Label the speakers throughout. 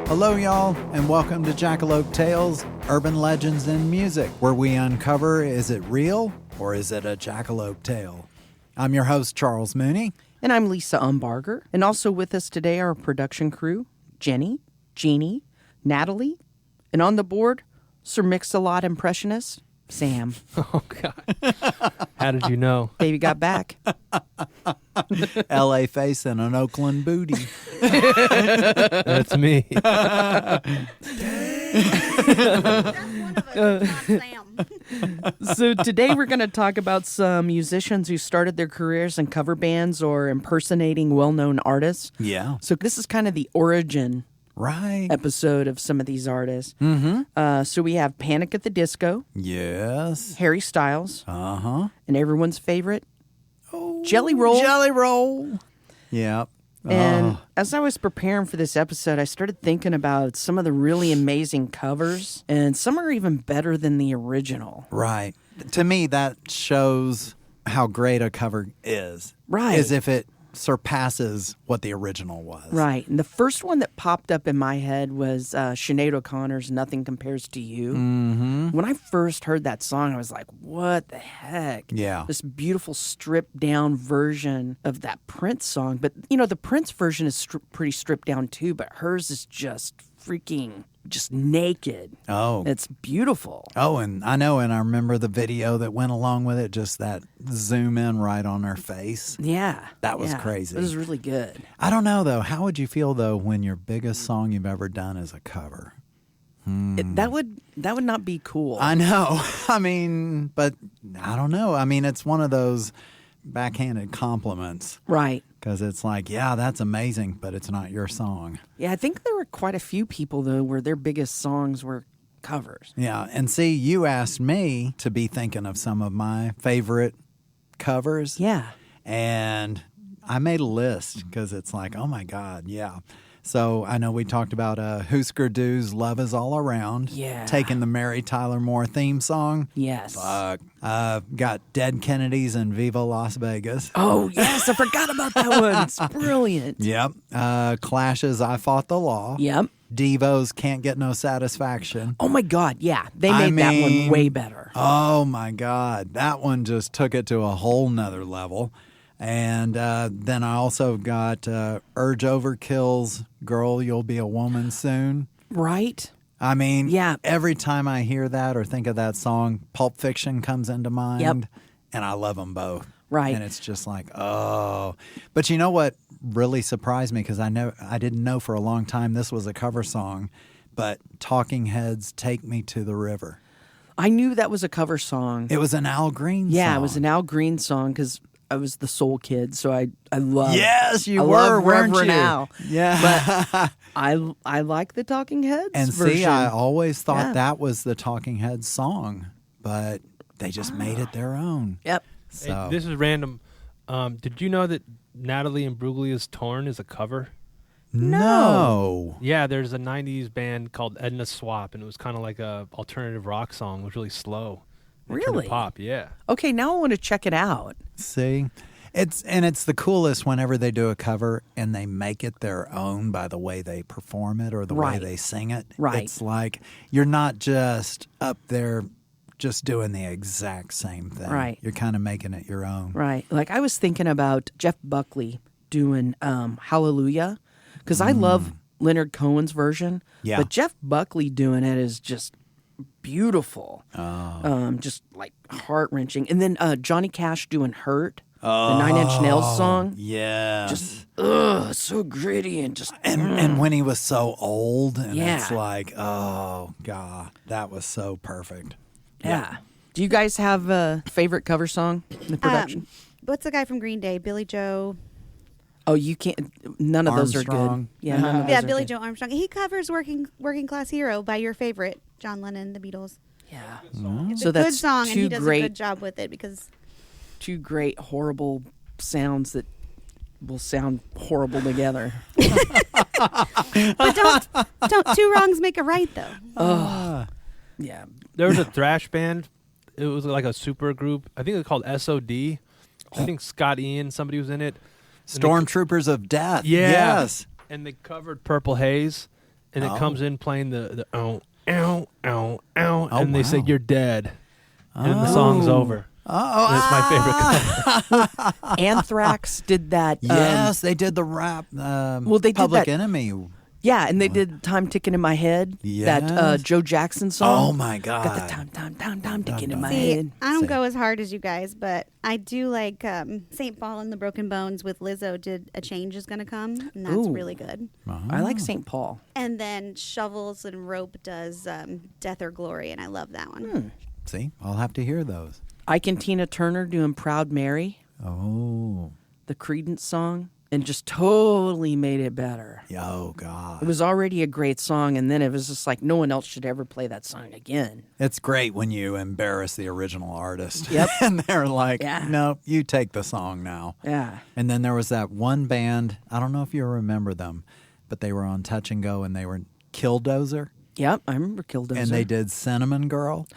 Speaker 1: Hello, y'all, and welcome to Jackalope Tales, Urban Legends in Music, where we uncover, is it real or is it a jackalope tale? I'm your host, Charles Mooney.
Speaker 2: And I'm Lisa Umbarger. And also with us today, our production crew, Jenny, Jeannie, Natalie, and on the board, Sir Mix-a-Lot impressionist, Sam.
Speaker 3: Oh, God. How did you know?
Speaker 2: Baby got back.
Speaker 1: L.A. face and an Oakland booty.
Speaker 3: That's me.
Speaker 4: That's one of us, not Sam.
Speaker 2: So today we're going to talk about some musicians who started their careers in cover bands or impersonating well-known artists.
Speaker 1: Yeah.
Speaker 2: So this is kind of the origin
Speaker 1: Right.
Speaker 2: episode of some of these artists.
Speaker 1: Mm-hmm.
Speaker 2: So we have Panic at the Disco,
Speaker 1: Yes.
Speaker 2: Harry Styles,
Speaker 1: Uh-huh.
Speaker 2: and everyone's favorite, Jelly Roll.
Speaker 1: Jelly Roll. Yeah.
Speaker 2: And as I was preparing for this episode, I started thinking about some of the really amazing covers, and some are even better than the original.
Speaker 1: Right. To me, that shows how great a cover is.
Speaker 2: Right.
Speaker 1: As if it surpasses what the original was.
Speaker 2: Right. And the first one that popped up in my head was Sinead O'Connor's Nothing Compares to You.
Speaker 1: Mm-hmm.
Speaker 2: When I first heard that song, I was like, what the heck?
Speaker 1: Yeah.
Speaker 2: This beautiful stripped down version of that Prince song. But, you know, the Prince version is pretty stripped down too, but hers is just freaking just naked.
Speaker 1: Oh.
Speaker 2: It's beautiful.
Speaker 1: Oh, and I know, and I remember the video that went along with it, just that zoom in right on her face.
Speaker 2: Yeah.
Speaker 1: That was
Speaker 2: yeah.
Speaker 1: crazy.
Speaker 2: It was really good.
Speaker 1: I don't know, though. How would you feel, though, when your biggest song you've ever done is a cover?
Speaker 2: That would not be cool.
Speaker 1: I know. I mean, but I don't know. I mean, it's one of those backhanded compliments.
Speaker 2: Right.
Speaker 1: Because it's like, yeah, that's amazing, but it's not your song.
Speaker 2: Yeah, I think there were quite a few people, though, where their biggest songs were covers.
Speaker 1: Yeah, and see, you asked me to be thinking of some of my favorite covers.
Speaker 2: Yeah.
Speaker 1: And I made a list because it's like, oh, my God, yeah. So I know we talked about Husker Du's Love Is All Around.
Speaker 2: Yeah.
Speaker 1: Taking the Mary Tyler Moore theme song.
Speaker 2: Yes.
Speaker 1: Fuck. Got Dead Kennedys and Viva Las Vegas.
Speaker 2: Oh, yes, I forgot about that one. It's brilliant.
Speaker 1: Yep. Clash's I Fought the Law.
Speaker 2: Yep.
Speaker 1: Devo's Can't Get No Satisfaction.
Speaker 2: Oh, my God, yeah. They made that one way better.
Speaker 1: Oh, my God. That one just took it to a whole nother level. And then I also got Urge Overkill's Girl, You'll Be a Woman Soon.
Speaker 2: Right?
Speaker 1: I mean,
Speaker 2: Yeah.
Speaker 1: every time I hear that or think of that song, Pulp Fiction comes into mind.
Speaker 2: Yep.
Speaker 1: And I love them both.
Speaker 2: Right.
Speaker 1: And it's just like, oh. But you know what really surprised me? Because I didn't know for a long time this was a cover song. But Talking Heads' Take Me to the River.
Speaker 2: I knew that was a cover song.
Speaker 1: It was an Al Green song.
Speaker 2: Yeah, it was an Al Green song because I was the soul kid, so I love.
Speaker 1: Yes, you
Speaker 2: I
Speaker 1: were,
Speaker 2: love
Speaker 1: weren't
Speaker 2: Reverend
Speaker 1: you?
Speaker 2: Al.
Speaker 1: Yeah.
Speaker 2: But I like the Talking Heads
Speaker 1: And
Speaker 2: version.
Speaker 1: see, I always thought
Speaker 2: Yeah.
Speaker 1: that was the Talking Heads song, but they just made it their own.
Speaker 2: Yep.
Speaker 1: So
Speaker 3: Hey, this is random. Did you know that Natalie Imbruglia's Torn is a cover?
Speaker 1: no.
Speaker 3: Yeah, there's a 90s band called Edna Swap, and it was kind of like a alternative rock song. It was really slow. It turned to
Speaker 2: Really?
Speaker 3: pop, yeah.
Speaker 2: Okay, now I want to check it out.
Speaker 1: See, it's the coolest whenever they do a cover and they make it their own by the way they perform it or the way
Speaker 2: Right.
Speaker 1: they sing it.
Speaker 2: Right.
Speaker 1: It's like you're not just up there just doing the exact same thing.
Speaker 2: Right.
Speaker 1: You're kind of making it your own.
Speaker 2: Right. Like I was thinking about Jeff Buckley doing Hallelujah because I love Leonard Cohen's version.
Speaker 1: Yeah.
Speaker 2: But Jeff Buckley doing it is just beautiful.
Speaker 1: Oh.
Speaker 2: Just like heart-wrenching. And then Johnny Cash doing Hurt, the Nine Inch Nails song.
Speaker 1: Yes.
Speaker 2: Just, so gritty and just...
Speaker 1: And when he was so old, and
Speaker 2: Yeah.
Speaker 1: it's like, oh, God, that was so perfect.
Speaker 2: Yeah. Do you guys have a favorite cover song in the production?
Speaker 4: What's the guy from Green Day? Billy Joe.
Speaker 2: Oh, you can't... None of those are
Speaker 1: Armstrong.
Speaker 2: good. Yeah, none of those
Speaker 4: Yeah,
Speaker 2: are
Speaker 4: Billy
Speaker 2: good.
Speaker 4: Joe Armstrong. He covers Working Class Hero by your favorite, John Lennon, The Beatles.
Speaker 2: Yeah.
Speaker 4: It's
Speaker 2: So
Speaker 4: a good
Speaker 2: that's
Speaker 4: song, and he
Speaker 2: two
Speaker 4: does
Speaker 2: great-
Speaker 4: a good job with it because
Speaker 2: Two great, horrible sounds that will sound horrible together.
Speaker 4: But don't two wrongs make a right, though.
Speaker 2: Yeah.
Speaker 3: There was a thrash band. It was like a super group. I think it was called SOD. I think Scott Ian, somebody was in it.
Speaker 1: Stormtroopers of Death.
Speaker 3: Yeah.
Speaker 1: Yes.
Speaker 3: And they covered Purple Haze. and it
Speaker 1: Oh.
Speaker 3: comes in playing the ow, ow, ow, ow, and they say
Speaker 1: wow.
Speaker 3: you're dead, and the song's over.
Speaker 1: Oh,
Speaker 3: And it's my favorite cover.
Speaker 2: Anthrax did that.
Speaker 1: yes, they did the rap.
Speaker 2: they did
Speaker 1: Public
Speaker 2: that-
Speaker 1: Enemy.
Speaker 2: Yeah, and they did Time Ticking in My Head. That
Speaker 1: Yes.
Speaker 2: Joe Jackson song.
Speaker 1: Oh my God!
Speaker 2: Got the time ticking in my
Speaker 4: See,
Speaker 2: head.
Speaker 4: I don't
Speaker 1: Same.
Speaker 4: go as hard as you guys, but I do like St. Paul and the Broken Bones with Lizzo did A Change Is Gonna Come, and that's
Speaker 2: Ooh.
Speaker 4: really good.
Speaker 2: I like St. Paul.
Speaker 4: And then Shovels and Rope does Death or Glory, and I love that one.
Speaker 1: See, I'll have to hear those.
Speaker 2: Ike and Tina Turner doing Proud Mary,
Speaker 1: Oh,
Speaker 2: the Creedence song, and just totally made it better.
Speaker 1: oh God!
Speaker 2: It was already a great song, and then it was just like no one else should ever play that song again.
Speaker 1: It's great when you embarrass the original artist.
Speaker 2: Yep.
Speaker 1: And they're like,
Speaker 2: Yeah.
Speaker 1: no, you take the song now.
Speaker 2: Yeah.
Speaker 1: And then there was that one band, I don't know if you remember them, but they were on Touch and Go and they were Killdozer
Speaker 2: Yep, I remember Killdozer.
Speaker 1: and they did Cinnamon Girl.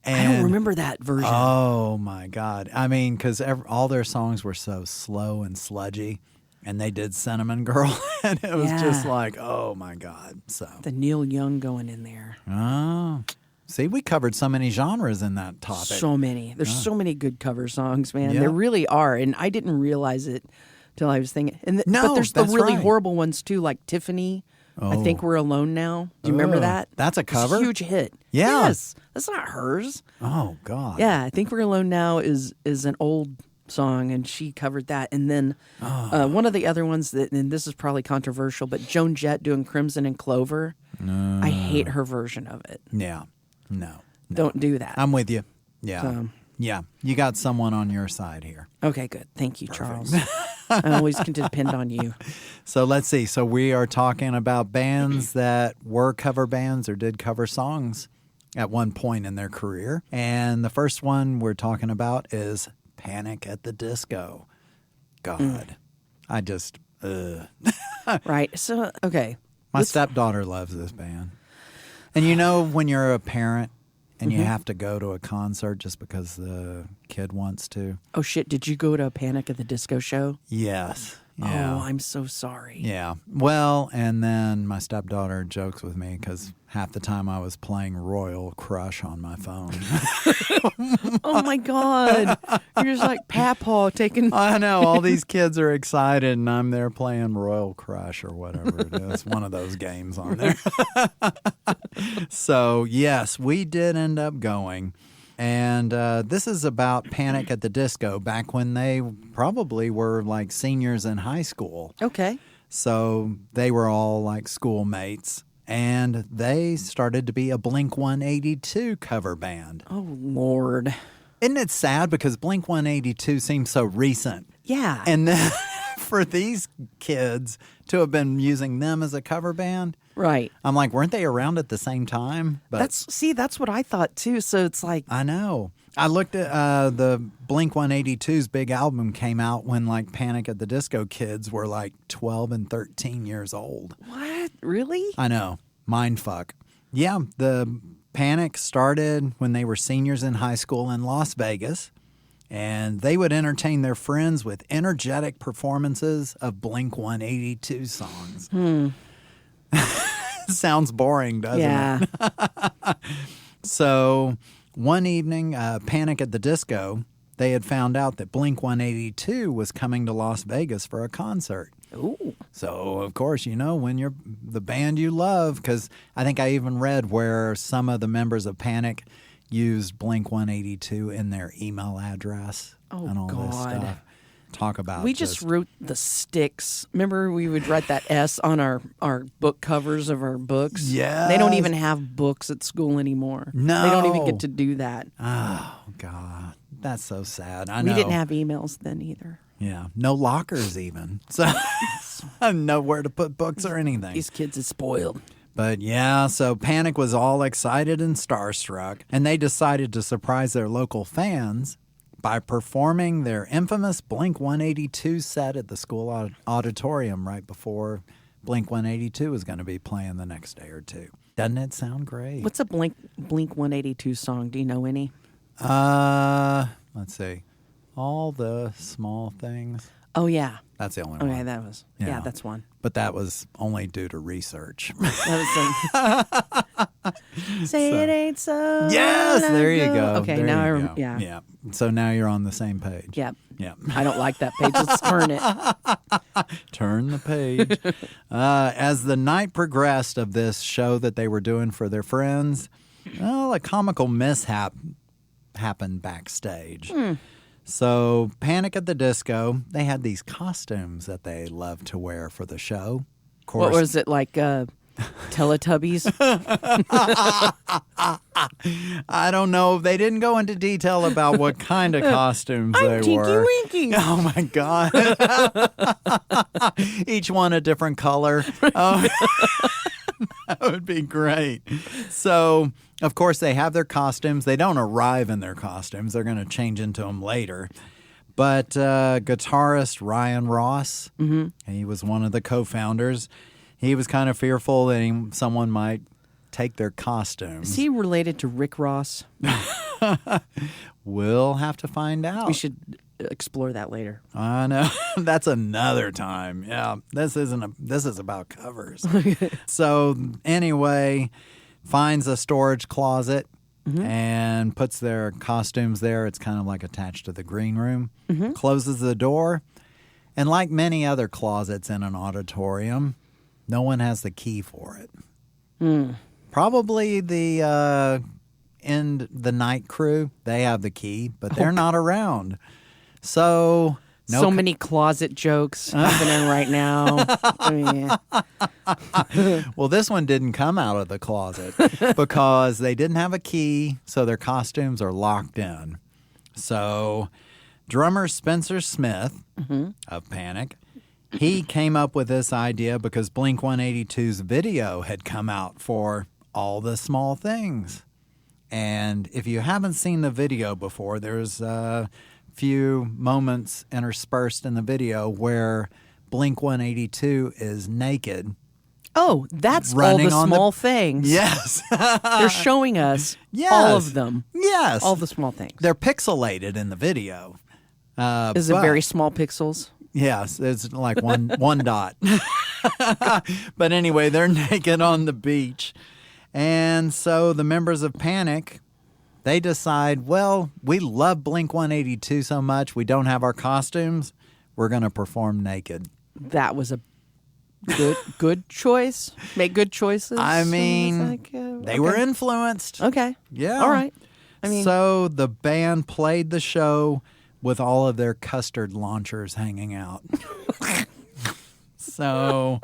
Speaker 2: I don't remember that version.
Speaker 1: Oh my God. I mean, because all their songs were so slow and sludgy. And they did Cinnamon Girl. And it was just
Speaker 2: Yeah.
Speaker 1: like, oh my God. So,
Speaker 2: The Neil Young going in there.
Speaker 1: oh. See, we covered so many genres in that topic.
Speaker 2: So many. There's so many good cover songs, man.
Speaker 1: Yeah.
Speaker 2: There really are, and I didn't realize it till I was thinking. And
Speaker 1: No,
Speaker 2: but there's the
Speaker 1: that's
Speaker 2: really
Speaker 1: right.
Speaker 2: horrible ones too, like Tiffany. I
Speaker 1: Oh.
Speaker 2: think We're Alone Now. Do you remember
Speaker 1: Oh,
Speaker 2: that?
Speaker 1: that's a
Speaker 2: It's
Speaker 1: cover?
Speaker 2: huge hit.
Speaker 1: Yeah.
Speaker 2: Yes, that's not hers.
Speaker 1: Oh God.
Speaker 2: Yeah, I think We're Alone Now is an old song, and she covered that. And then one of the other ones that, and this is probably controversial, but Joan Jett doing Crimson and Clover. I hate her version of it.
Speaker 1: Yeah. No.
Speaker 2: Don't do that.
Speaker 1: I'm with you. Yeah.
Speaker 2: So-
Speaker 1: Yeah. You got someone on your side here.
Speaker 2: Okay, good. Thank you, Charles. I always can depend on you.
Speaker 1: So let's see. So we are talking about bands that were cover bands or did cover songs at one point in their career. And the first one we're talking about is Panic at the Disco. God. I just,
Speaker 2: Right. So, okay.
Speaker 1: my stepdaughter loves this band. And you know, when you're a parent and you have to go to a concert just because the kid wants to.
Speaker 2: Oh, shit. Did you go to a Panic at the Disco show?
Speaker 1: Yes. Yeah.
Speaker 2: Oh, I'm so sorry.
Speaker 1: Yeah. Well, and then my stepdaughter jokes with me because half the time I was playing Royal Crush on my phone.
Speaker 2: Oh, my God. You're just like Papaw taking.
Speaker 1: I know. All these kids are excited, and I'm there playing Royal Crush or whatever it is. One of those games on there. So, yes, we did end up going. And this is about Panic at the Disco back when they probably were like seniors in high school.
Speaker 2: Okay.
Speaker 1: So they were all like schoolmates, and they started to be a Blink-182 cover band.
Speaker 2: Oh, Lord.
Speaker 1: Isn't it sad because Blink-182 seems so recent?
Speaker 2: Yeah.
Speaker 1: And then for these kids to have been using them as a cover band,
Speaker 2: right.
Speaker 1: I'm like, weren't they around at the same time? But
Speaker 2: That's what I thought, too. So it's like,
Speaker 1: I know. I looked at the Blink-182's big album came out when like Panic at the Disco kids were like 12 and 13 years old.
Speaker 2: what? Really?
Speaker 1: I know. Mind fuck. Yeah, the Panic started when they were seniors in high school in Las Vegas, and they would entertain their friends with energetic performances of Blink-182 songs. Sounds boring, doesn't it?
Speaker 2: Yeah.
Speaker 1: So one evening, Panic at the Disco, they had found out that Blink-182 was coming to Las Vegas for a concert.
Speaker 2: Ooh.
Speaker 1: So, of course, you know, when you're the band you love, because I think I even read where some of the members of Panic used Blink-182 in their email address and all this
Speaker 2: God.
Speaker 1: stuff. Talk about
Speaker 2: We just wrote the sticks. Remember, we would write that S on our book covers of our books?
Speaker 1: Yes.
Speaker 2: They don't even have books at school anymore.
Speaker 1: No.
Speaker 2: They don't even get to do that.
Speaker 1: Oh, God. That's so sad. I
Speaker 2: We
Speaker 1: know.
Speaker 2: didn't have emails then either.
Speaker 1: Yeah. No lockers even. So, nowhere to put books or anything.
Speaker 2: These kids is spoiled.
Speaker 1: But yeah, so Panic was all excited and starstruck, and they decided to surprise their local fans by performing their infamous Blink-182 set at the school auditorium right before Blink-182 was going to be playing the next day or two. Doesn't it sound great?
Speaker 2: What's a Blink 182 song? Do you know any?
Speaker 1: Let's see. All the small things.
Speaker 2: Oh, yeah.
Speaker 1: That's the only
Speaker 2: Okay,
Speaker 1: one.
Speaker 2: that was
Speaker 1: Yeah.
Speaker 2: that's one.
Speaker 1: But that was only due to research.
Speaker 2: That was Say it ain't so.
Speaker 1: Yes, there you
Speaker 2: long
Speaker 1: go.
Speaker 2: ago. Okay,
Speaker 1: There
Speaker 2: now
Speaker 1: you
Speaker 2: I
Speaker 1: go.
Speaker 2: yeah.
Speaker 1: Yeah. So now you're on the same page.
Speaker 2: Yeah.
Speaker 1: Yeah.
Speaker 2: I don't like that page. Let's turn it.
Speaker 1: Turn the page. As the night progressed of this show that they were doing for their friends, well, a comical mishap happened backstage. So, Panic at the Disco, they had these costumes that they loved to wear for the show. Of course,
Speaker 2: What was it like? Teletubbies?
Speaker 1: I don't know. They didn't go into detail about what kind of costumes they
Speaker 2: Tinky
Speaker 1: were.
Speaker 2: Winky.
Speaker 1: Oh my God. Each one a different color. Oh, that would be great. So, of course, they have their costumes. They don't arrive in their costumes. They're going to change into them later. But guitarist Ryan Ross, he was one of the co-founders. He was kind of fearful that someone might take their costumes.
Speaker 2: Is he related to Rick Ross?
Speaker 1: We'll have to find out.
Speaker 2: We should explore that later.
Speaker 1: I know. That's another time. Yeah. This is about covers. So anyway, finds a storage closet and puts their costumes there. It's kind of like attached to the green room. Closes the door. And like many other closets in an auditorium, no one has the key for it. Probably the night crew, they have the key, but they're not around. So
Speaker 2: So many closet jokes happening right now. I mean,
Speaker 1: well, this one didn't come out of the closet because they didn't have a key, so their costumes are locked in. So drummer Spencer Smith of Panic, he came up with this idea because Blink-182's video had come out for All the Small Things. And if you haven't seen the video before, there's a few moments interspersed in the video where Blink-182 is naked.
Speaker 2: oh, that's all
Speaker 1: Running
Speaker 2: the
Speaker 1: on the-
Speaker 2: small things.
Speaker 1: Yes.
Speaker 2: They're showing us
Speaker 1: Yes.
Speaker 2: all of them.
Speaker 1: Yes.
Speaker 2: All the small things.
Speaker 1: They're pixelated in the video.
Speaker 2: Is it
Speaker 1: but-
Speaker 2: very small pixels?
Speaker 1: Yes, it's like one dot. But anyway, they're naked on the beach. And so the members of Panic, they decide, well, we love Blink-182 so much, we don't have our costumes. We're going to perform naked.
Speaker 2: That was a good choice. Make good choices.
Speaker 1: I mean,
Speaker 2: It's like,
Speaker 1: they were influenced.
Speaker 2: Okay.
Speaker 1: Yeah.
Speaker 2: All right. I mean,
Speaker 1: so the band played the show with all of their custard launchers hanging out. So,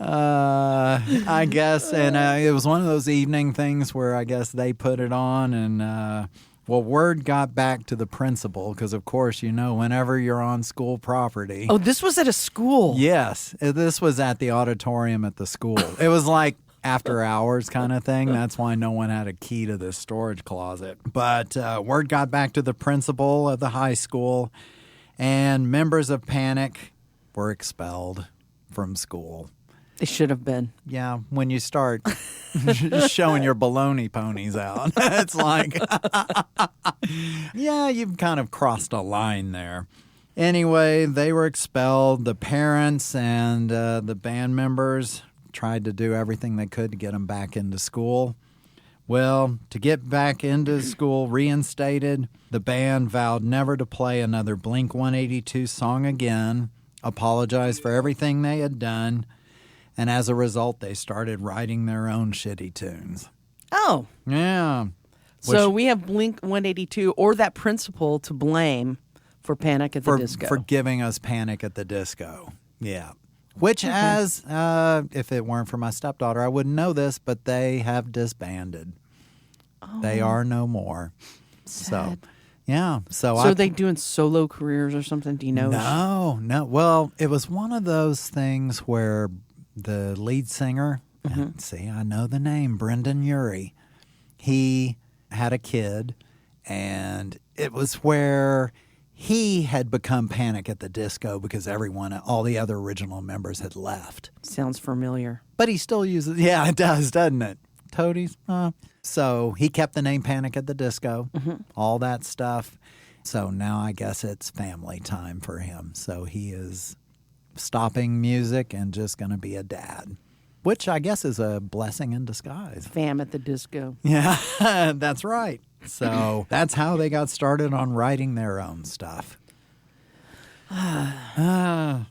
Speaker 1: I guess, and it was one of those evening things where I guess they put it on, and well, word got back to the principal because, of course, you know, whenever you're on school property.
Speaker 2: oh, this was at a school.
Speaker 1: Yes, this was at the auditorium at the school. It was like after hours kind of thing. That's why no one had a key to this storage closet. But word got back to the principal of the high school, and members of Panic were expelled from school.
Speaker 2: They should have been.
Speaker 1: Yeah, when you start showing your baloney ponies out, it's like, yeah, you've kind of crossed a line there. Anyway, they were expelled. The parents and the band members tried to do everything they could to get them back into school. Well, to get back into school reinstated, the band vowed never to play another Blink-182 song again, apologized for everything they had done, and as a result, they started writing their own shitty tunes.
Speaker 2: Oh.
Speaker 1: Yeah.
Speaker 2: So we have Blink-182 or that principal to blame for Panic at the Disco.
Speaker 1: For giving us Panic at the Disco. Yeah. Which, as if it weren't for my stepdaughter, I wouldn't know this, but they have disbanded. Oh. They are no more.
Speaker 2: Sad.
Speaker 1: So, yeah. So
Speaker 2: are they doing solo careers or something? Do you know?
Speaker 1: No. Well, it was one of those things where the lead singer, and see, I know the name, Brendan Urie, he had a kid, and it was where he had become Panic at the Disco because all the other original members had left.
Speaker 2: Sounds familiar.
Speaker 1: But he still uses, yeah, it does, doesn't it? Toadies. So he kept the name Panic at the Disco, all that stuff. So now I guess it's family time for him. So he is stopping music and just going to be a dad, which I guess is a blessing in disguise.
Speaker 2: Fam at the disco.
Speaker 1: Yeah, that's right. So that's how they got started on writing their own stuff.
Speaker 2: I'm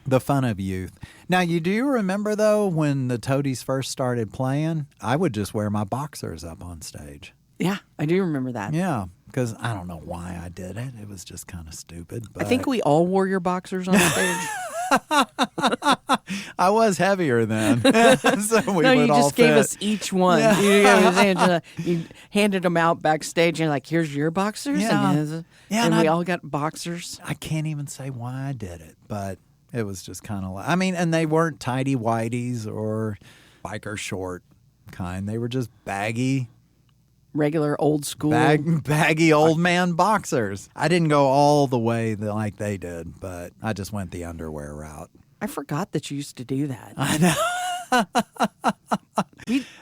Speaker 1: The fun of youth. Now, do you remember, though, when the Toadies first started playing, I would just wear my boxers up on stage.
Speaker 2: Yeah, I do remember that.
Speaker 1: Yeah, because I don't know why I did it. It was just kind of stupid. But
Speaker 2: I think we all wore your boxers on stage.
Speaker 1: I was heavier then. So we
Speaker 2: No,
Speaker 1: would
Speaker 2: you
Speaker 1: all
Speaker 2: just gave
Speaker 1: fit.
Speaker 2: us each one.
Speaker 1: Yeah.
Speaker 2: You gave us Angela, you handed them out backstage, and you're like, here's your boxers.
Speaker 1: Yeah.
Speaker 2: And,
Speaker 1: Yeah,
Speaker 2: and
Speaker 1: and
Speaker 2: we
Speaker 1: I-
Speaker 2: all got boxers.
Speaker 1: I can't even say why I did it, but it was just kind of like, I mean, and they weren't tidy whities or biker short kind. They were just baggy
Speaker 2: Regular old school.
Speaker 1: baggy old man boxers. I didn't go all the way like they did, but I just went the underwear route.
Speaker 2: I forgot that you used to do that.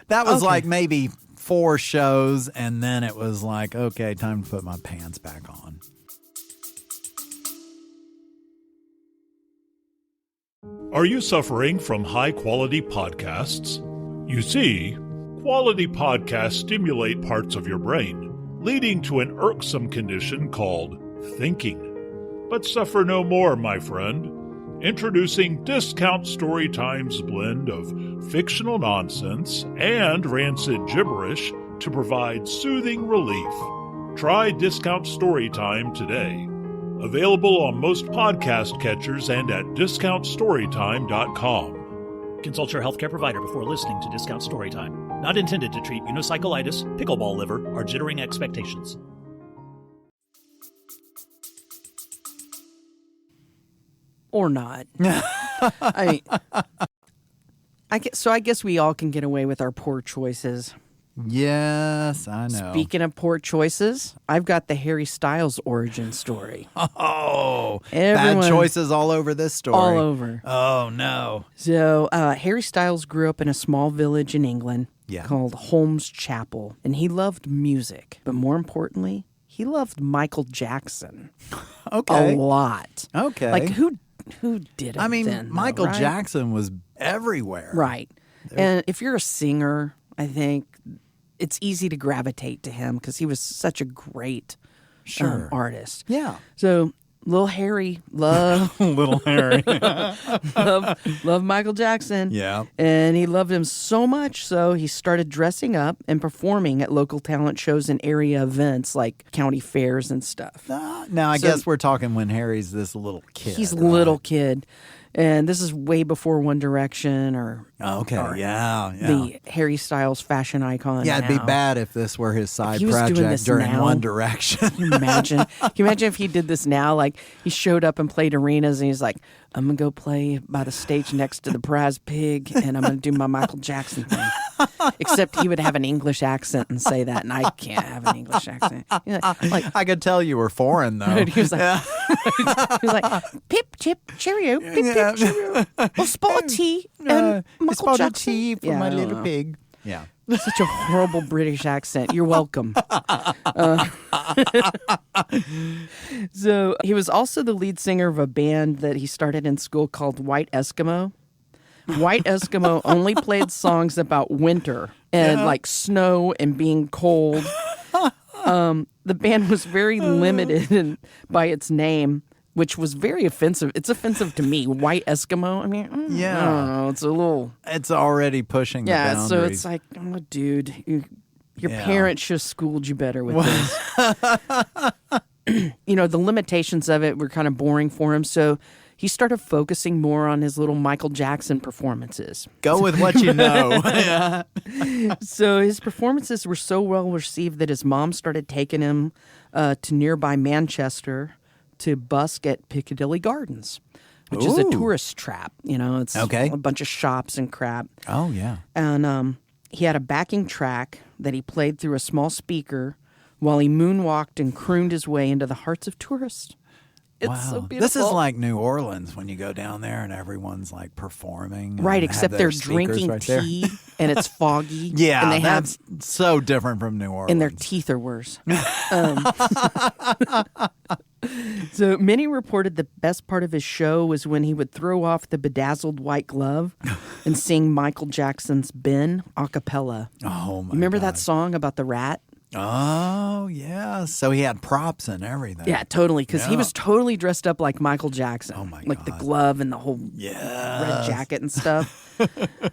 Speaker 1: That was
Speaker 2: Okay.
Speaker 1: like maybe 4 shows, and then it was like, okay, time to put my pants back on.
Speaker 5: Are you suffering from high-quality podcasts? You see, quality podcasts stimulate parts of your brain, leading to an irksome condition called thinking. But suffer no more, my friend. Introducing Discount Storytime's blend of fictional nonsense and rancid gibberish to provide soothing relief. Try Discount Storytime today. Available on most podcast catchers and at discountstorytime.com.
Speaker 6: Consult your healthcare provider before listening to Discount Storytime. Not intended to treat unicyclitis, pickleball liver, or jittering expectations.
Speaker 2: Or not. I guess we all can get away with our poor choices.
Speaker 1: Yes, I know.
Speaker 2: Speaking of poor choices, I've got the Harry Styles origin story.
Speaker 1: Oh,
Speaker 2: Everyone-
Speaker 1: bad choices all over this story.
Speaker 2: All over.
Speaker 1: Oh, no.
Speaker 2: So Harry Styles grew up in a small village in England
Speaker 1: Yeah.
Speaker 2: called Holmes Chapel, and he loved music. But more importantly, he loved Michael Jackson
Speaker 1: Okay.
Speaker 2: a lot.
Speaker 1: Okay.
Speaker 2: Like who didn't?
Speaker 1: I mean,
Speaker 2: then, though,
Speaker 1: Michael
Speaker 2: right?
Speaker 1: Jackson was everywhere.
Speaker 2: Right. And if you're a singer, I think it's easy to gravitate to him because he was such a great
Speaker 1: Sure.
Speaker 2: artist.
Speaker 1: Yeah.
Speaker 2: So little Harry loved
Speaker 1: Little Harry.
Speaker 2: loved Michael Jackson.
Speaker 1: Yeah.
Speaker 2: And he loved him so much so he started dressing up and performing at local talent shows and area events like county fairs and stuff.
Speaker 1: Now, I
Speaker 2: So-
Speaker 1: guess we're talking when Harry's this little kid.
Speaker 2: He's a
Speaker 1: right?
Speaker 2: little kid. And this is way before One Direction or
Speaker 1: Okay.
Speaker 2: or
Speaker 1: Yeah.
Speaker 2: the Harry Styles fashion icon.
Speaker 1: Yeah, it'd be
Speaker 2: now.
Speaker 1: bad if this were his side
Speaker 2: he was doing
Speaker 1: project
Speaker 2: this
Speaker 1: during
Speaker 2: now-
Speaker 1: One Direction.
Speaker 2: Can you imagine? Can you imagine if he did this now? Like he showed up and played arenas, and he's like, "I'm gonna go play by the stage next to the prize pig, and I'm gonna do my Michael Jackson thing." Except he would have an English accent and say that, and I can't have an English accent. You know, like
Speaker 1: I could tell you were foreign, though.
Speaker 2: he was like, he was like, "Pip, chip, cheerio, pip,
Speaker 1: Yeah.
Speaker 2: pip, cheerio, a spot of tea and Michael
Speaker 1: spot of
Speaker 2: Jackson."
Speaker 1: tea for
Speaker 2: Yeah,
Speaker 1: my
Speaker 2: I don't
Speaker 1: little
Speaker 2: know.
Speaker 1: pig. Yeah.
Speaker 2: Such a horrible British accent. You're welcome. So he was also the lead singer of a band that he started in school called White Eskimo. White Eskimo only played songs about winter and like snow and being cold. The band was very limited by its name, which was very offensive. It's offensive to me. White Eskimo. I mean,
Speaker 1: Yeah.
Speaker 2: I don't know. It's a little.
Speaker 1: It's already pushing the
Speaker 2: Yeah,
Speaker 1: boundaries.
Speaker 2: so it's like, oh, dude, your
Speaker 1: Yeah.
Speaker 2: parents should have schooled you better with this. You know, the limitations of it were kind of boring for him, so he started focusing more on his little Michael Jackson performances.
Speaker 1: Go with what you know. Yeah.
Speaker 2: So his performances were so well received that his mom started taking him to nearby Manchester to busk at Piccadilly Gardens, which is a
Speaker 1: Ooh.
Speaker 2: tourist trap. You know, it's
Speaker 1: Okay.
Speaker 2: a bunch of shops and crap.
Speaker 1: Oh, yeah.
Speaker 2: And he had a backing track that he played through a small speaker while he moonwalked and crooned his way into the hearts of tourists. It's
Speaker 1: Wow.
Speaker 2: so beautiful.
Speaker 1: This is like New Orleans when you go down there and everyone's like performing. and
Speaker 2: right,
Speaker 1: have
Speaker 2: except
Speaker 1: their
Speaker 2: they're
Speaker 1: speakers
Speaker 2: drinking
Speaker 1: right there.
Speaker 2: tea and it's foggy.
Speaker 1: Yeah,
Speaker 2: and they
Speaker 1: that's so different from New Orleans.
Speaker 2: and their teeth are worse. So many reported the best part of his show was when he would throw off the bedazzled white glove and sing Michael Jackson's Ben a cappella.
Speaker 1: Oh my!
Speaker 2: Remember
Speaker 1: God.
Speaker 2: that song about the rat?
Speaker 1: Oh yeah. So he had props and everything.
Speaker 2: Yeah, totally. Because he
Speaker 1: Yeah.
Speaker 2: was totally dressed up like Michael Jackson.
Speaker 1: Oh, my
Speaker 2: Like the
Speaker 1: God.
Speaker 2: glove and the whole red jacket and stuff.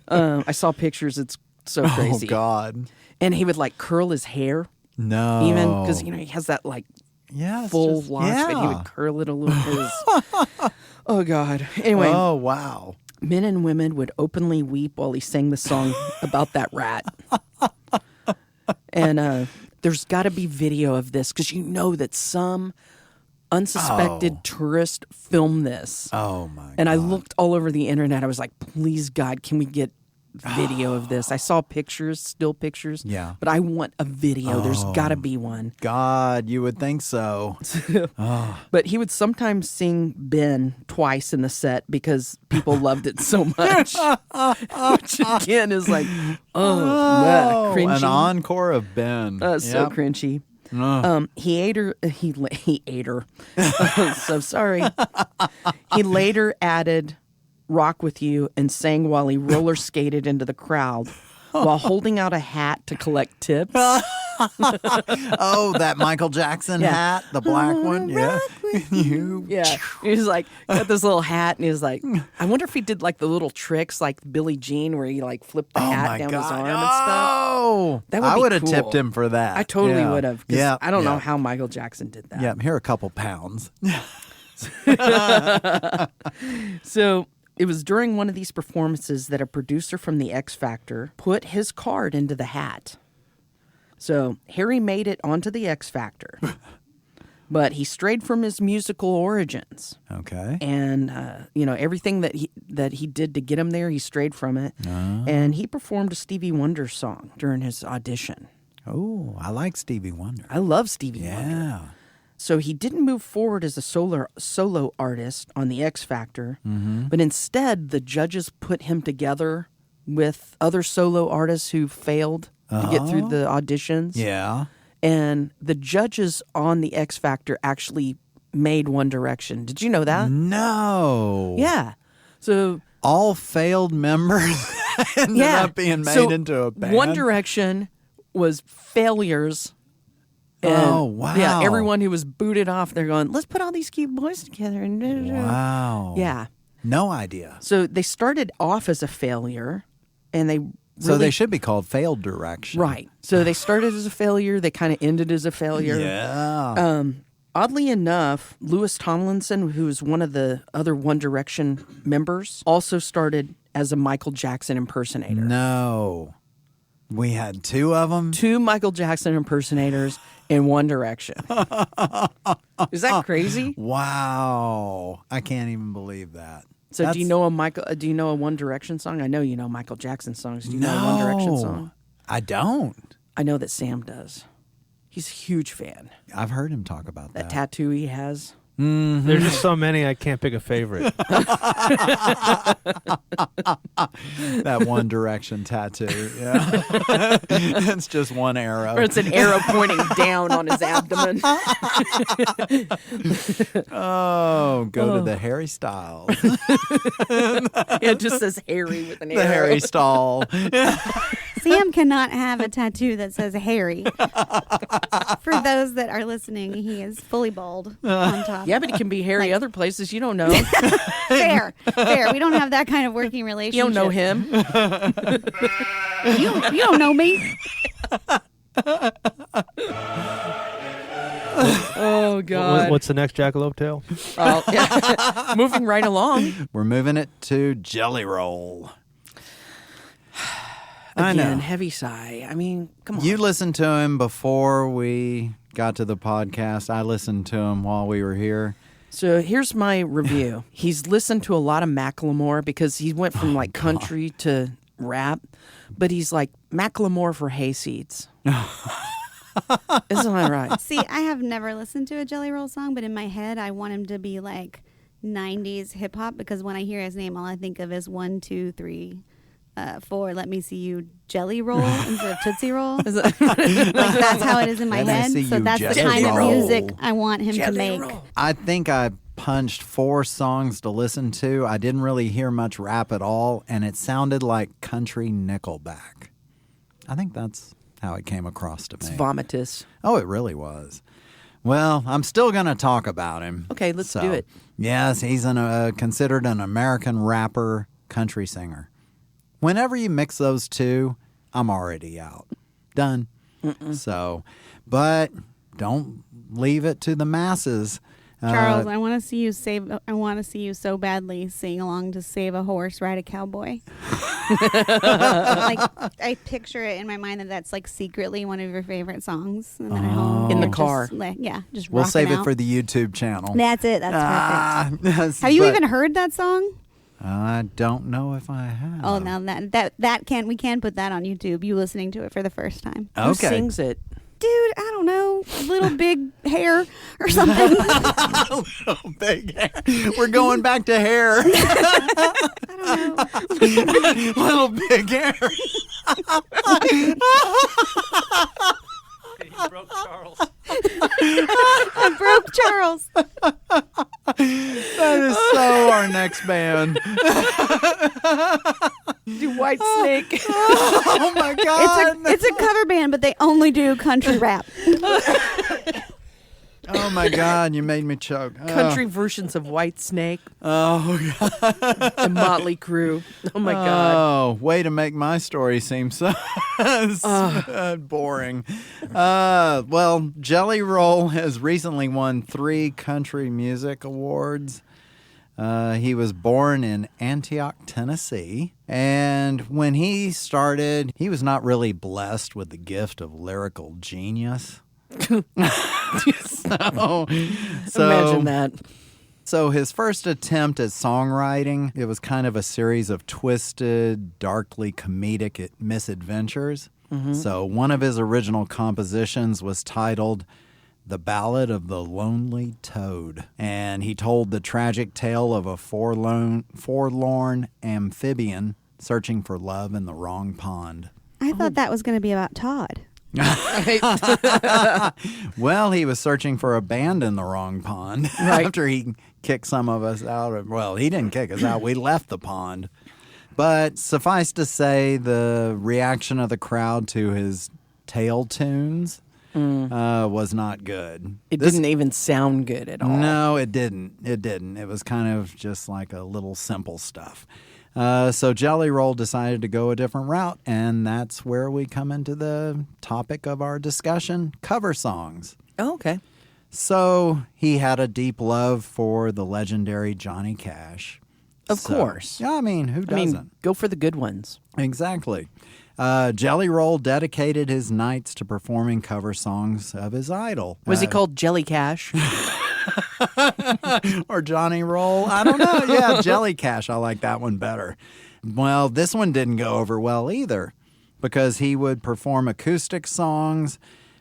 Speaker 2: I saw pictures. It's so crazy.
Speaker 1: Oh God.
Speaker 2: And he would like curl his hair
Speaker 1: No.
Speaker 2: even because he has that like
Speaker 1: yeah, it's
Speaker 2: full
Speaker 1: just-
Speaker 2: locks, but he
Speaker 1: yeah.
Speaker 2: would curl it a little bit. Oh God. Anyway,
Speaker 1: Oh wow.
Speaker 2: men and women would openly weep while he sang the song about that rat. And there's got to be video of this because you know that some unsuspected tourist filmed this.
Speaker 1: Oh my.
Speaker 2: And I
Speaker 1: God.
Speaker 2: looked all over the internet. I was like, please, God, can we get video of this? I saw pictures, still pictures.
Speaker 1: Yeah.
Speaker 2: But I want a video. There's got to be one.
Speaker 1: God, you would think so.
Speaker 2: But he would sometimes sing Ben twice in the set because people loved it so much. Which again is like, cringy.
Speaker 1: An encore of Ben.
Speaker 2: So
Speaker 1: Yep.
Speaker 2: cringy.
Speaker 1: Ugh.
Speaker 2: He ate her. He ate her. So sorry. He later added "Rock with You" and sang while he roller skated into the crowd while holding out a hat to collect tips.
Speaker 1: Oh, that Michael Jackson
Speaker 2: Yeah.
Speaker 1: hat, the black one. Yeah. You.
Speaker 2: Yeah, he was like got this little hat, and he was like, I wonder if he did like the little tricks like Billie Jean, where he like flipped the
Speaker 1: Oh
Speaker 2: hat
Speaker 1: my
Speaker 2: down
Speaker 1: God.
Speaker 2: his arm and stuff.
Speaker 1: Oh,
Speaker 2: That would
Speaker 1: I
Speaker 2: be
Speaker 1: would have
Speaker 2: cool.
Speaker 1: tipped him for that.
Speaker 2: I totally
Speaker 1: Yeah.
Speaker 2: would have.
Speaker 1: Yeah.
Speaker 2: I don't know
Speaker 1: yeah.
Speaker 2: how Michael Jackson did that.
Speaker 1: Yeah, here are a couple pounds.
Speaker 2: So it was during one of these performances that a producer from the X Factor put his card into the hat. So Harry made it onto the X Factor, but he strayed from his musical origins,
Speaker 1: Okay.
Speaker 2: and everything that he did to get him there, he strayed from it, and he performed a Stevie Wonder song during his audition.
Speaker 1: Oh, I like Stevie Wonder.
Speaker 2: I love Stevie Wonder.
Speaker 1: Yeah.
Speaker 2: So he didn't move forward as a solo artist on the X Factor, but instead the judges put him together with other solo artists who failed to get through the auditions.
Speaker 1: Yeah.
Speaker 2: And the judges on the X Factor actually made One Direction. Did you know that?
Speaker 1: No.
Speaker 2: Yeah. So
Speaker 1: All failed members ended up being made
Speaker 2: So
Speaker 1: into a band.
Speaker 2: One Direction was failures. And,
Speaker 1: Oh, wow.
Speaker 2: Yeah, everyone who was booted off, they're going, let's put all these cute boys together. And
Speaker 1: Wow.
Speaker 2: Yeah.
Speaker 1: No idea.
Speaker 2: So they started off as a failure, and they
Speaker 1: So they should be called Failed Direction.
Speaker 2: right. So they started as a failure. They kind of ended as a failure.
Speaker 1: Yeah.
Speaker 2: Oddly enough, Louis Tomlinson, who is one of the other One Direction members, also started as a Michael Jackson impersonator.
Speaker 1: No. We had two of them?
Speaker 2: 2 Michael Jackson impersonators in One Direction. Is that crazy?
Speaker 1: Wow. I can't even believe that.
Speaker 2: So do you know a One Direction song? I know you know Michael Jackson songs. Do you know a One Direction song?
Speaker 1: I don't.
Speaker 2: I know that Sam does. He's a huge fan.
Speaker 1: I've heard him talk about
Speaker 2: That
Speaker 1: that.
Speaker 2: tattoo he has.
Speaker 3: There's just so many, I can't pick a favorite.
Speaker 1: That One Direction tattoo. Yeah. It's just one arrow.
Speaker 2: Or it's an arrow pointing down on his abdomen.
Speaker 1: Oh, go to the Harry Styles.
Speaker 2: It just says Harry with an
Speaker 1: The
Speaker 2: arrow.
Speaker 1: Harry Stall.
Speaker 4: Sam cannot have a tattoo that says Harry. For those that are listening, he is fully bald on top.
Speaker 2: Yeah, but it can be Harry other places. You don't know.
Speaker 4: Fair. We don't have that kind of working relationship.
Speaker 2: You don't know him.
Speaker 4: You don't know me.
Speaker 2: Oh, God.
Speaker 3: What's the next Jackalope tale?
Speaker 2: Oh, yeah. Moving right along.
Speaker 1: We're moving it to Jelly Roll. I
Speaker 2: Again,
Speaker 1: know.
Speaker 2: heavy sigh. I mean, come on.
Speaker 1: You listened to him before we got to the podcast. I listened to him while we were here.
Speaker 2: So here's my review. He's listened to a lot of Macklemore because he went from like country to rap, but he's like Macklemore for hayseeds. Isn't that right?
Speaker 4: See, I have never listened to a Jelly Roll song, but in my head, I want him to be like 90s hip hop because when I hear his name, all I think of is 1, 2, 3, for Let Me See You Jelly Roll instead of Tootsie Roll.
Speaker 2: Is it-
Speaker 4: Like that's how it is in my
Speaker 1: Let me
Speaker 4: head.
Speaker 1: see
Speaker 4: So
Speaker 1: you
Speaker 4: that's the
Speaker 1: jelly
Speaker 4: kind of
Speaker 1: roll.
Speaker 4: music I want him to make.
Speaker 1: I think I punched 4 songs to listen to. I didn't really hear much rap at all, and it sounded like country Nickelback. I think that's how it came across to
Speaker 2: It's
Speaker 1: me.
Speaker 2: vomitous.
Speaker 1: Oh, it really was. Well, I'm still going to talk about him.
Speaker 2: Okay, let's do it.
Speaker 1: Yes, he's considered an American rapper, country singer. Whenever you mix those two, I'm already out. Done. So, but don't leave it to the masses.
Speaker 4: Charles, I want to see you I want to see you so badly sing along to Save a Horse, Ride a Cowboy. Like I picture it in my mind that's like secretly one of your favorite songs. And then at home,
Speaker 2: In the
Speaker 4: just,
Speaker 2: car.
Speaker 4: Just
Speaker 1: We'll
Speaker 4: rocking
Speaker 1: save it
Speaker 4: out.
Speaker 1: for the YouTube channel.
Speaker 4: That's it. That's perfect.
Speaker 1: Yes,
Speaker 4: Have you
Speaker 1: but
Speaker 4: even heard that song?
Speaker 1: I don't know if I have.
Speaker 4: Oh, now we can put that on YouTube. You listening to it for the first time,
Speaker 2: Who
Speaker 1: Okay.
Speaker 2: sings it?
Speaker 4: dude? I don't know, little big hair or something.
Speaker 1: Big hair. We're going back to hair.
Speaker 4: I don't know.
Speaker 1: Little big hair.
Speaker 3: He broke Charles.
Speaker 4: I broke Charles.
Speaker 1: That is so our next band.
Speaker 2: Do White Snake.
Speaker 1: Oh my God.
Speaker 4: It's a cover band, but they only do country rap.
Speaker 1: Oh my God, you made me choke.
Speaker 2: Country versions of White Snake
Speaker 1: Oh God.
Speaker 2: and Motley Crue. Oh my God.
Speaker 1: Oh, way to make my story seem so boring. Well, Jelly Roll has recently won 3 country music awards. He was born in Antioch, Tennessee. And when he started, he was not really blessed with the gift of lyrical genius. so
Speaker 2: Imagine that.
Speaker 1: So his first attempt at songwriting, it was kind of a series of twisted, darkly comedic misadventures. So one of his original compositions was titled The Ballad of the Lonely Toad. And he told the tragic tale of a forlorn amphibian searching for love in the wrong pond.
Speaker 4: I thought that was going to be about Todd.
Speaker 1: Well, he was searching for a band in the wrong pond
Speaker 2: Right.
Speaker 1: after he kicked some of us out of. Well, he didn't kick us out. We left the pond. But suffice to say, the reaction of the crowd to his tail tunes was not good.
Speaker 2: It didn't even sound good at all.
Speaker 1: No, it didn't. It didn't. It was kind of just like a little simple stuff. So Jelly Roll decided to go a different route, and that's where we come into the topic of our discussion, cover songs.
Speaker 2: Oh, okay.
Speaker 1: So he had a deep love for the legendary Johnny Cash.
Speaker 2: Of course.
Speaker 1: Yeah, I mean, who doesn't?
Speaker 2: Go for the good ones.
Speaker 1: Exactly. Jelly Roll dedicated his nights to performing cover songs of his idol.
Speaker 2: Was he called Jelly Cash?
Speaker 1: Or Johnny Roll? I don't know. Yeah, Jelly Cash. I like that one better. Well, this one didn't go over well either because he would perform acoustic songs,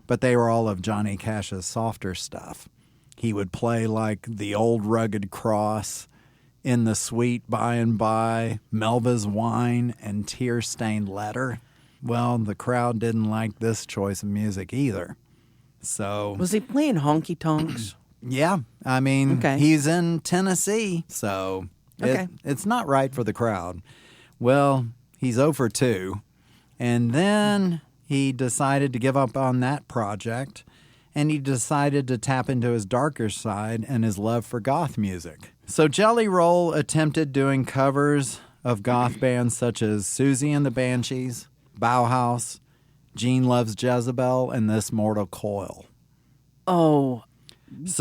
Speaker 1: but they were all of Johnny Cash's softer stuff. He would play like The Old Rugged Cross, In the Sweet By and By, Melva's Wine, and Tear-Stained Letter. Well, the crowd didn't like this choice of music either. So,
Speaker 2: Was he playing honky tonks?
Speaker 1: yeah, I mean,
Speaker 2: Okay.
Speaker 1: he's in Tennessee, so
Speaker 2: Okay.
Speaker 1: it's not right for the crowd. Well, he's 0 for 2, and then he decided to give up on that project, and he decided to tap into his darker side and his love for goth music. So Jelly Roll attempted doing covers of goth bands such as Susie and the Banshees, Bauhaus, Gene Loves Jezebel, and This Mortal Coil.
Speaker 2: Oh,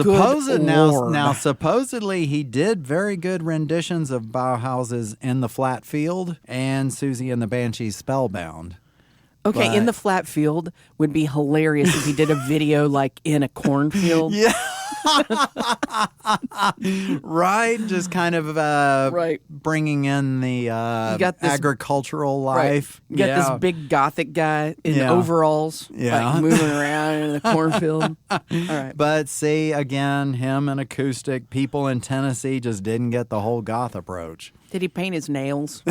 Speaker 2: Lord.
Speaker 1: Now, supposedly he did very good renditions of Bauhaus's In the Flat Field and Susie and the Banshees Spellbound.
Speaker 2: okay. In
Speaker 1: But-
Speaker 2: the flat field would be hilarious if he did a video like in a cornfield.
Speaker 1: Yeah. Right? Just kind of
Speaker 2: Right.
Speaker 1: bringing in the
Speaker 2: got this-
Speaker 1: agricultural
Speaker 2: Right.
Speaker 1: life.
Speaker 2: You got
Speaker 1: Yeah.
Speaker 2: this big gothic guy in
Speaker 1: Yeah.
Speaker 2: overalls,
Speaker 1: Yeah.
Speaker 2: like moving around in the cornfield. All right.
Speaker 1: But see, again, him and acoustic, people in Tennessee just didn't get the whole goth approach.
Speaker 2: Did he paint his nails?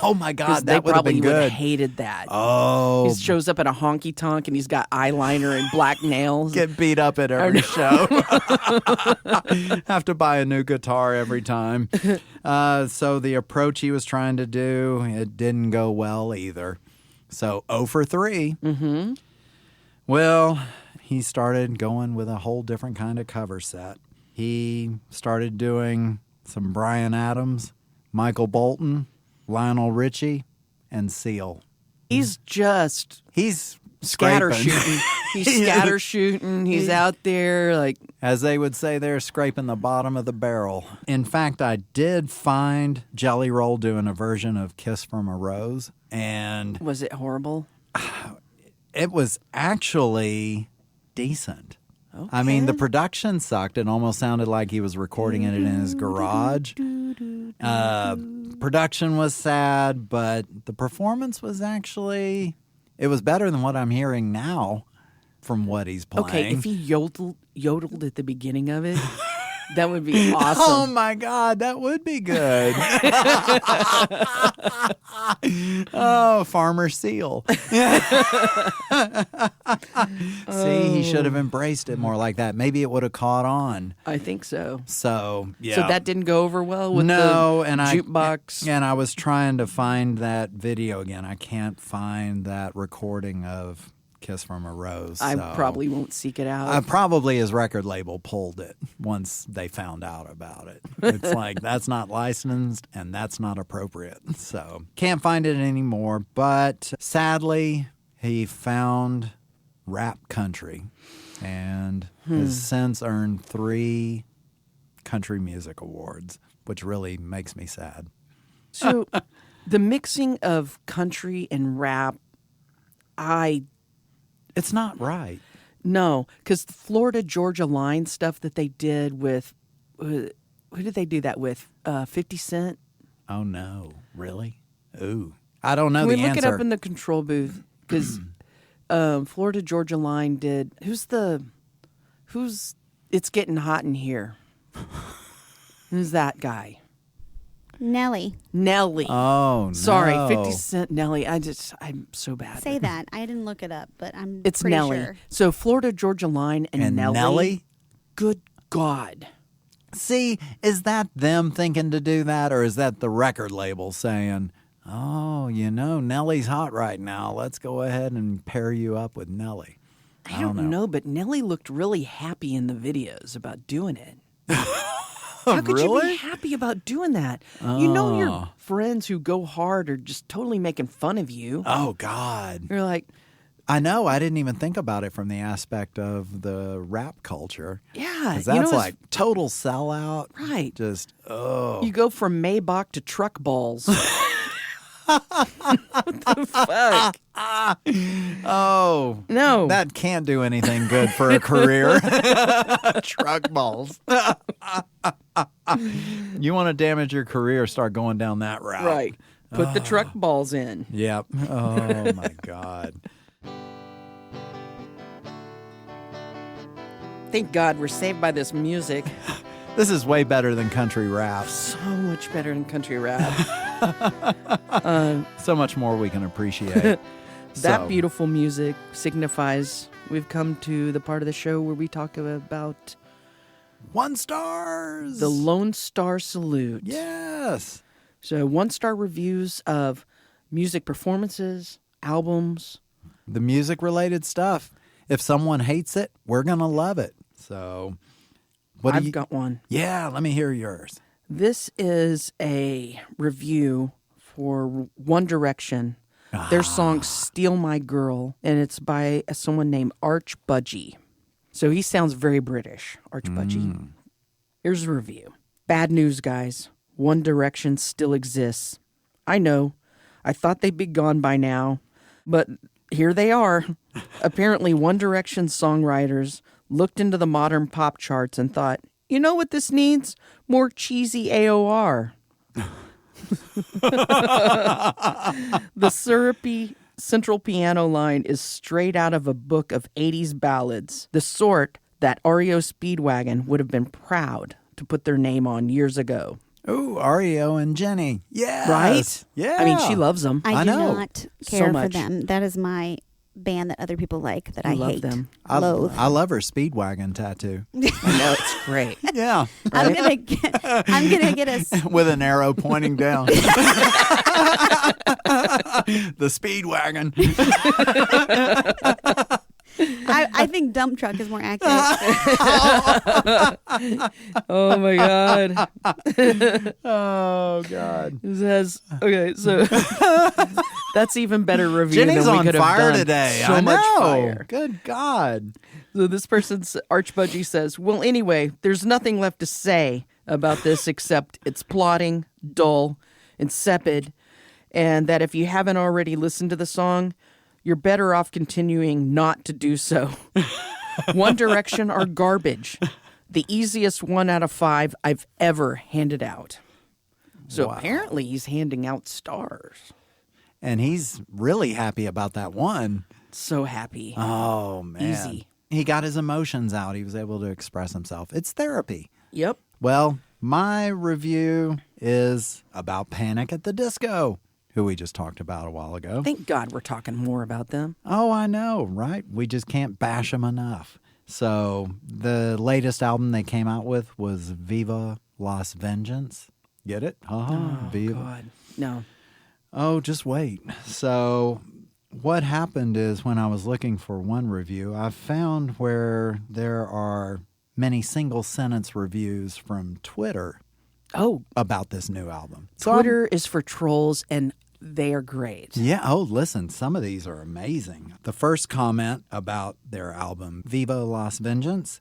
Speaker 1: Oh my
Speaker 2: Because
Speaker 1: God,
Speaker 2: they
Speaker 1: that would have
Speaker 2: probably
Speaker 1: been
Speaker 2: would have
Speaker 1: good.
Speaker 2: hated that.
Speaker 1: Oh,
Speaker 2: He shows up at a honky tonk and he's got eyeliner and black nails.
Speaker 1: get beat up at every show. Have to buy a new guitar every time. So the approach he was trying to do, it didn't go well either. So 0 for 3.
Speaker 2: Mm-hmm.
Speaker 1: Well, he started going with a whole different kind of cover set. He started doing some Bryan Adams, Michael Bolton, Lionel Richie, and Seal.
Speaker 2: He's just
Speaker 1: He's
Speaker 2: scatter
Speaker 1: scraping.
Speaker 2: shooting. He's scatter shooting. He's out there like,
Speaker 1: As they would say, they're scraping the bottom of the barrel. In fact, I did find Jelly Roll doing a version of Kiss from a Rose, and
Speaker 2: was it horrible?
Speaker 1: it was actually decent. I mean, the production sucked. It almost sounded like he was recording it in his garage. Production was sad, but the performance was actually, it was better than what I'm hearing now from what he's playing.
Speaker 2: Okay, if he yodeled at the beginning of it, that would be
Speaker 1: Oh
Speaker 2: awesome.
Speaker 1: my God, that would be good. Oh, Farmer Seal. See, he should have embraced it more like that. Maybe it would have caught on.
Speaker 2: I think so.
Speaker 1: So, yeah.
Speaker 2: So that didn't go over well with
Speaker 1: no,
Speaker 2: the
Speaker 1: and
Speaker 2: jukebox.
Speaker 1: And I was trying to find that video again. I can't find that recording of Kiss from a Rose.
Speaker 2: I
Speaker 1: so.
Speaker 2: probably won't seek it out.
Speaker 1: Probably his record label pulled it once they found out about it. It's like, that's not licensed and that's not appropriate. So can't find it anymore. But sadly, he found rap country and has since earned 3 country music awards, which really makes me sad.
Speaker 2: So the mixing of country and rap,
Speaker 1: It's not right.
Speaker 2: no, because the Florida Georgia Line stuff that they did with, who did they do that with? 50 Cent?
Speaker 1: Oh, no. Really? Ooh. I don't know
Speaker 2: Can we
Speaker 1: the
Speaker 2: look
Speaker 1: answer.
Speaker 2: it up in the control booth? Because Florida Georgia Line did, It's Getting Hot in Here. Who's that guy?
Speaker 4: Nelly.
Speaker 2: Nelly.
Speaker 1: Oh, no.
Speaker 2: Sorry, 50 Cent Nelly. I'm so bad.
Speaker 4: Say that. I didn't look it up, but I'm
Speaker 2: It's
Speaker 4: pretty
Speaker 2: Nelly.
Speaker 4: sure.
Speaker 2: So Florida Georgia Line and
Speaker 1: Nelly?
Speaker 2: Good God.
Speaker 1: See, is that them thinking to do that, or is that the record label saying, oh, Nelly's hot right now. Let's go ahead and pair you up with Nelly?
Speaker 2: I don't know, but Nelly looked really happy in the videos about doing it. How could you
Speaker 1: Really?
Speaker 2: be happy about doing that? You know your friends who go hard are just totally making fun of you.
Speaker 1: Oh, God.
Speaker 2: You're like,
Speaker 1: I know. I didn't even think about it from the aspect of the rap culture.
Speaker 2: yeah.
Speaker 1: 'Cause
Speaker 2: you know,
Speaker 1: that's
Speaker 2: it's-
Speaker 1: like total sellout.
Speaker 2: Right.
Speaker 1: Just, oh.
Speaker 2: You go from Maybach to truck balls. What the fuck?
Speaker 1: Oh.
Speaker 2: No.
Speaker 1: That can't do anything good for a career. Truck balls. You want to damage your career, start going down that route.
Speaker 2: Right. Put the truck balls in.
Speaker 1: Yep. Oh, my God.
Speaker 2: Thank God we're saved by this music.
Speaker 1: This is way better than country rap.
Speaker 2: So much better than country rap.
Speaker 1: So much more we can appreciate.
Speaker 2: That
Speaker 1: So,
Speaker 2: beautiful music signifies we've come to the part of the show where we talk about
Speaker 1: 1 stars.
Speaker 2: the Lone Star Salute.
Speaker 1: Yes.
Speaker 2: So 1-star reviews of music performances, albums.
Speaker 1: The music related stuff. If someone hates it, we're going to love it. So, what do
Speaker 2: I've
Speaker 1: you
Speaker 2: got one.
Speaker 1: Yeah, let me hear yours.
Speaker 2: This is a review for One Direction. Their song Steal My Girl, and it's by someone named Arch Budgie. So he sounds very British, Arch Budgie. Here's a review. Bad news, guys. One Direction still exists. I know. I thought they'd be gone by now, but here they are. Apparently, One Direction songwriters looked into the modern pop charts and thought, you know what this needs? More cheesy AOR. The syrupy central piano line is straight out of a book of 80s ballads, the sort that REO Speedwagon would have been proud to put their name on years ago.
Speaker 1: Ooh, REO and Jenny. Yes.
Speaker 2: Right?
Speaker 1: Yeah.
Speaker 2: I mean, she loves them.
Speaker 4: I do
Speaker 1: know.
Speaker 4: not
Speaker 2: So
Speaker 4: care for
Speaker 2: much.
Speaker 4: them. That is my band that other people like that I
Speaker 2: love
Speaker 4: hate.
Speaker 2: them.
Speaker 4: Loathe.
Speaker 1: I love her Speedwagon tattoo.
Speaker 2: I know, it's great.
Speaker 1: Yeah.
Speaker 4: I'm gonna get a
Speaker 1: With an arrow pointing down. The Speedwagon.
Speaker 4: I think dump truck is more accurate.
Speaker 2: Oh, my God.
Speaker 1: Oh, God.
Speaker 2: This has, okay, so that's even better review
Speaker 1: Jenny's
Speaker 2: than we
Speaker 1: on
Speaker 2: could have
Speaker 1: fire
Speaker 2: done.
Speaker 1: today.
Speaker 2: So
Speaker 1: I
Speaker 2: much
Speaker 1: know.
Speaker 2: fire.
Speaker 1: Good God.
Speaker 2: So this person's Archbudgie says, well, anyway, there's nothing left to say about this except it's plotting, dull, insipid, and that if you haven't already listened to the song, you're better off continuing not to do so. One Direction are garbage. The easiest 1 out of 5 I've ever handed out. So
Speaker 1: Wow.
Speaker 2: apparently he's handing out stars.
Speaker 1: And he's really happy about that one.
Speaker 2: So happy.
Speaker 1: Oh, man.
Speaker 2: Easy.
Speaker 1: He got his emotions out. He was able to express himself. It's therapy.
Speaker 2: Yep.
Speaker 1: Well, my review is about Panic at the Disco, who we just talked about a while ago.
Speaker 2: Thank God we're talking more about them.
Speaker 1: Oh, I know, right? We just can't bash them enough. So the latest album they came out with was Viva Las Vengeance. Get it? Viva.
Speaker 2: God. No.
Speaker 1: Oh, just wait. So what happened is when I was looking for one review, I found where there are many single sentence reviews from Twitter
Speaker 2: Oh,
Speaker 1: about this new album. So
Speaker 2: Twitter is for trolls, and they are great.
Speaker 1: yeah. Oh, listen, some of these are amazing. The first comment about their album, Viva Las Vengeance,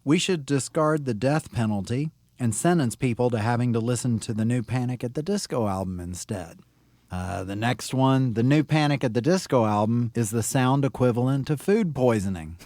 Speaker 1: we should discard the death penalty and sentence people to having to listen to the new Panic at the Disco album instead. The next one, the new Panic at the Disco album is the sound equivalent to food poisoning.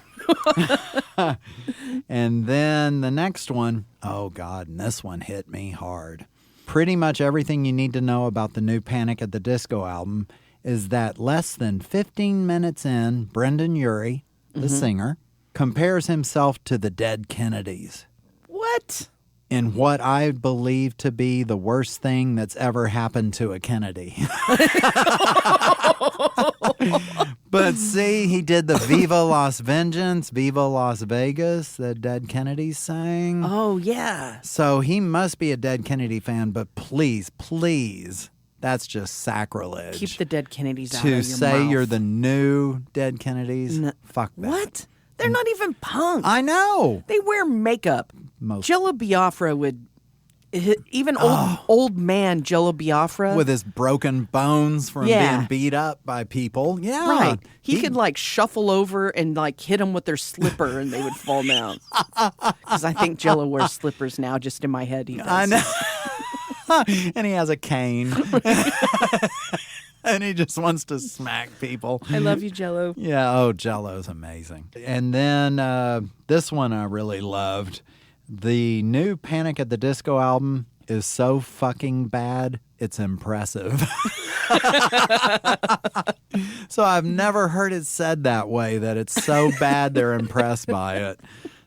Speaker 1: And then the next one, oh God, and this one hit me hard. Pretty much everything you need to know about the new Panic at the Disco album is that less than 15 minutes in, Brendan Urie, the singer, compares himself to the Dead Kennedys
Speaker 2: What?
Speaker 1: in what I believe to be the worst thing that's ever happened to a Kennedy. But see, he did the Viva Las Vengeance, Viva Las Vegas that Dead Kennedys sang.
Speaker 2: Oh, yeah.
Speaker 1: So he must be a Dead Kennedy fan, but please, please, that's just sacrilege.
Speaker 2: Keep the dead Kennedys out of
Speaker 1: to
Speaker 2: your
Speaker 1: say
Speaker 2: mouth.
Speaker 1: you're the new Dead Kennedys. Fuck that.
Speaker 2: What? They're not even punk.
Speaker 1: I know.
Speaker 2: They wear makeup.
Speaker 1: Most
Speaker 2: Jello Biafra would... Even old man Jello Biafra.
Speaker 1: with his broken bones from
Speaker 2: Yeah.
Speaker 1: being beat up by people. Yeah.
Speaker 2: Right. He could like shuffle over and like hit them with their slipper and they would fall down. Because I think Jello wears slippers now, just in my head he does.
Speaker 1: I know. And he has a cane. And he just wants to smack people.
Speaker 2: I love you, Jello.
Speaker 1: Yeah, oh, Jell-O's amazing. And then this one I really loved. The new Panic at the Disco album is so fucking bad, it's impressive. So I've never heard it said that way, that it's so bad they're impressed by it.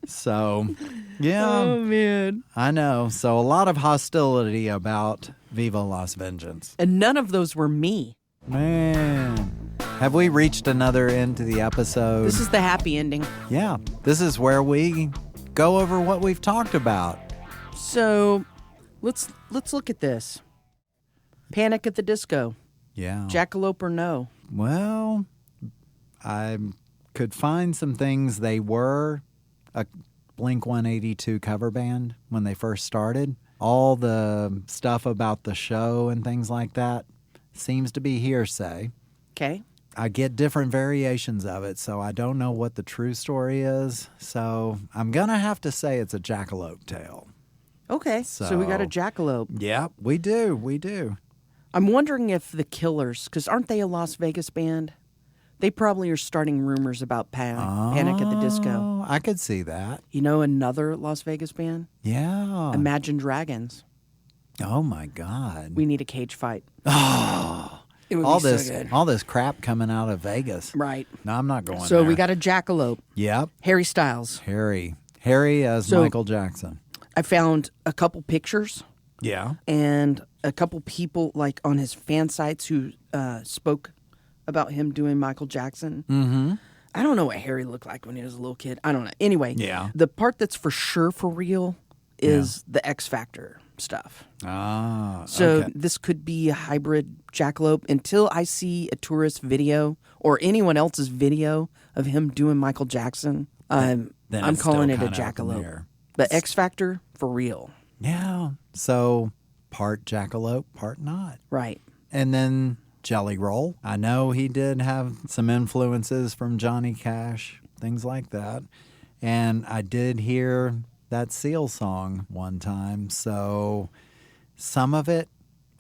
Speaker 1: So, yeah,
Speaker 2: Oh, man.
Speaker 1: I know. So a lot of hostility about Viva Las Vengeance.
Speaker 2: And none of those were me.
Speaker 1: Man, have we reached another end to the episode?
Speaker 2: This is the happy ending.
Speaker 1: Yeah, this is where we go over what we've talked about.
Speaker 2: So let's look at this. Panic at the Disco.
Speaker 1: Yeah.
Speaker 2: Jackalope or no?
Speaker 1: Well, I could find some things. They were a Blink-182 cover band when they first started. All the stuff about the show and things like that seems to be hearsay.
Speaker 2: Okay.
Speaker 1: I get different variations of it, so I don't know what the true story is. So I'm going to have to say it's a Jackalope tale.
Speaker 2: Okay. So we got a
Speaker 1: So-
Speaker 2: Jackalope.
Speaker 1: Yeah, we do. We do.
Speaker 2: I'm wondering if the Killers, because aren't they a Las Vegas band? They probably are starting rumors about Panic at the Disco.
Speaker 1: Oh, I could see that.
Speaker 2: You know another Las Vegas band?
Speaker 1: Yeah.
Speaker 2: Imagine Dragons.
Speaker 1: Oh my God.
Speaker 2: We need a cage fight.
Speaker 1: Oh.
Speaker 2: It would
Speaker 1: all
Speaker 2: be
Speaker 1: this
Speaker 2: so good.
Speaker 1: all this crap coming out of Vegas.
Speaker 2: Right.
Speaker 1: No, I'm not going
Speaker 2: So
Speaker 1: there.
Speaker 2: we got a Jackalope.
Speaker 1: Yep.
Speaker 2: Harry Styles.
Speaker 1: Harry as
Speaker 2: So-
Speaker 1: Michael Jackson.
Speaker 2: I found a couple pictures
Speaker 1: Yeah.
Speaker 2: and a couple people like on his fan sites who spoke about him doing Michael Jackson.
Speaker 1: Mm-hmm.
Speaker 2: I don't know what Harry looked like when he was a little kid. I don't know. Anyway,
Speaker 1: Yeah.
Speaker 2: the part that's for sure for real is the X Factor stuff.
Speaker 1: Ah.
Speaker 2: So
Speaker 1: okay.
Speaker 2: this could be a hybrid jackalope until I see a tourist video or anyone else's video of him doing Michael Jackson.
Speaker 1: Then
Speaker 2: I'm
Speaker 1: it's
Speaker 2: calling it
Speaker 1: still
Speaker 2: a
Speaker 1: kinda up in the
Speaker 2: jackalope.
Speaker 1: air.
Speaker 2: But X Factor for real.
Speaker 1: Yeah. So part jackalope, part not.
Speaker 2: Right.
Speaker 1: And then Jelly Roll. I know he did have some influences from Johnny Cash, things like that. And I did hear that Seal song one time. So some of it,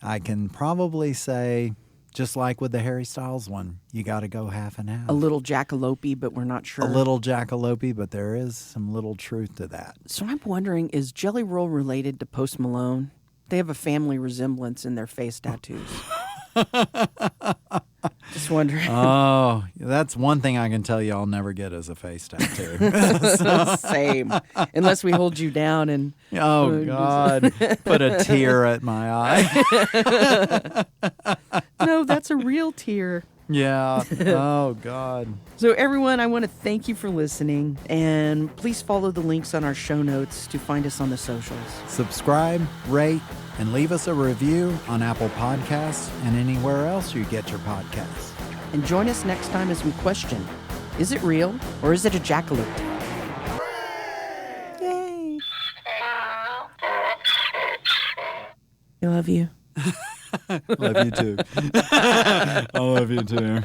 Speaker 1: I can probably say, just like with the Harry Styles one, you got to go half and half.
Speaker 2: A little jackalope, but we're not sure.
Speaker 1: A little jackalope, but there is some little truth to that.
Speaker 2: So I'm wondering, is Jelly Roll related to Post Malone? They have a family resemblance in their face tattoos. Just wondering.
Speaker 1: Oh, that's one thing I can tell you I'll never get as a face tattoo.
Speaker 2: Same. Unless we hold you down and...
Speaker 1: Oh, God. Put a tear at my eye.
Speaker 2: No, that's a real tear.
Speaker 1: Yeah. Oh, God.
Speaker 2: So everyone, I want to thank you for listening. And please follow the links on our show notes to find us on the socials.
Speaker 1: Subscribe, rate, and leave us a review on Apple Podcasts and anywhere else you get your podcasts.
Speaker 2: And join us next time as we question, is it real or is it a jackalope? Yay! I love you.
Speaker 1: Love you too. I love you too.